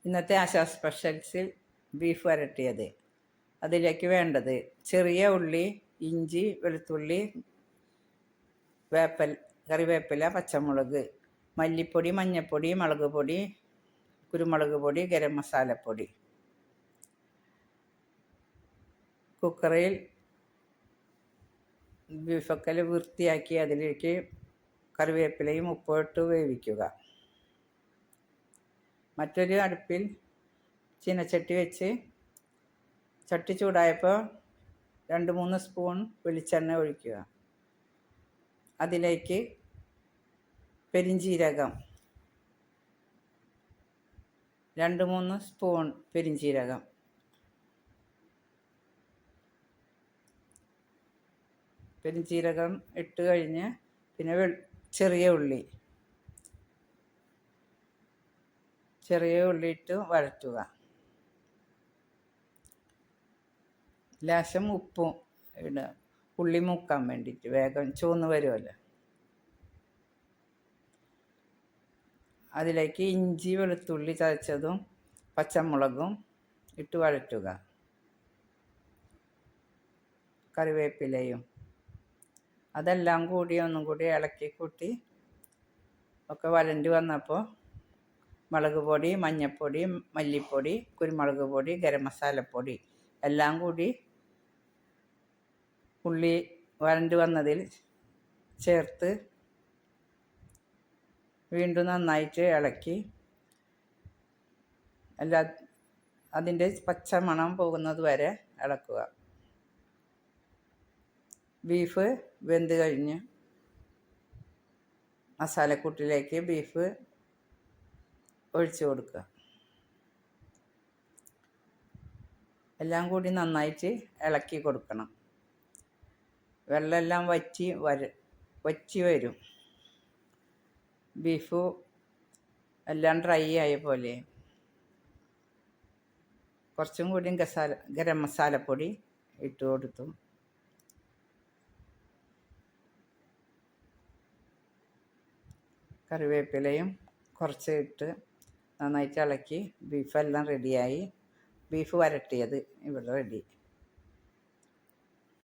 ഇന്നത്തെ ആശാ സ്പെഷ്യൽസിൽ ബീഫ് വരട്ടിയത്. അതിലേക്ക് വേണ്ടത് ചെറിയ ഉള്ളി, ഇഞ്ചി, വെളുത്തുള്ളി, കറിവേപ്പില, പച്ചമുളക്, മല്ലിപ്പൊടി, മഞ്ഞൾപ്പൊടി, മുളക് പൊടി, കുരുമുളക് പൊടി, ഗരം മസാലപ്പൊടി. കുക്കറിൽ ബീഫൊക്കെ വൃത്തിയാക്കി അതിലേക്ക് കറിവേപ്പിലയും ഉപ്പും ഇട്ട് വേവിക്കുക. മറ്റൊരു അടുപ്പിൽ ചീനച്ചട്ടി വെച്ച് ചട്ടി ചൂടായപ്പോൾ 2-3 സ്പൂൺ വെളിച്ചെണ്ണ ഒഴിക്കുക. അതിലേക്ക് പെരിഞ്ജീരകം 2-3 സ്പൂൺ പെരിഞ്ജീരകം, പെരിഞ്ജീരകം ഇട്ട് കഴിഞ്ഞ് പിന്നെ ചെറിയ ഉള്ളി ഇട്ട് വഴറ്റുക. ലേശം ഉപ്പും ഇടുക, ഉള്ളി മൂക്കാൻ വേണ്ടിയിട്ട്, വേഗം ചുവന്ന് വരുമല്ലോ. അതിലേക്ക് ഇഞ്ചി, വെളുത്തുള്ളി ചതച്ചതും പച്ചമുളകും ഇട്ട് വഴറ്റുക. കറിവേപ്പിലയും അതെല്ലാം കൂടി ഒന്നും കൂടി ഇളക്കി കൂട്ടി ഒക്കെ വഴണ്ടി വന്നപ്പോൾ മുളക് പൊടി, മഞ്ഞൾപ്പൊടി, മല്ലിപ്പൊടി, കുരുമുളക് പൊടി, ഗരം മസാലപ്പൊടി എല്ലാം കൂടി ഉള്ളി വഴണ്ടി വന്നതിൽ ചേർത്ത് വീണ്ടും നന്നായിട്ട് ഇളക്കി അതിൻ്റെ പച്ചമണം പോകുന്നത് വരെ ഇളക്കുക. ബീഫ് വെന്ത് കഴിഞ്ഞ് മസാലക്കൂട്ടിലേക്ക് ബീഫ് ഒഴിച്ചു കൊടുക്കുക. എല്ലാം കൂടി നന്നായിട്ട് ഇളക്കി കൊടുക്കണം. വെള്ളമെല്ലാം വറ്റി വരും. ബീഫ് എല്ലാം ഡ്രൈ ആയ പോലെ. കുറച്ചും കൂടി ഗരം മസാലപ്പൊടി ഇട്ട് കൊടുത്തു. കറിവേപ്പിലയും കുറച്ച് ഇട്ട് നന്നായിട്ട് ഇളക്കി ബീഫെല്ലാം റെഡിയായി. ബീഫ് വരട്ടിയത് ഇവിടെ റെഡി.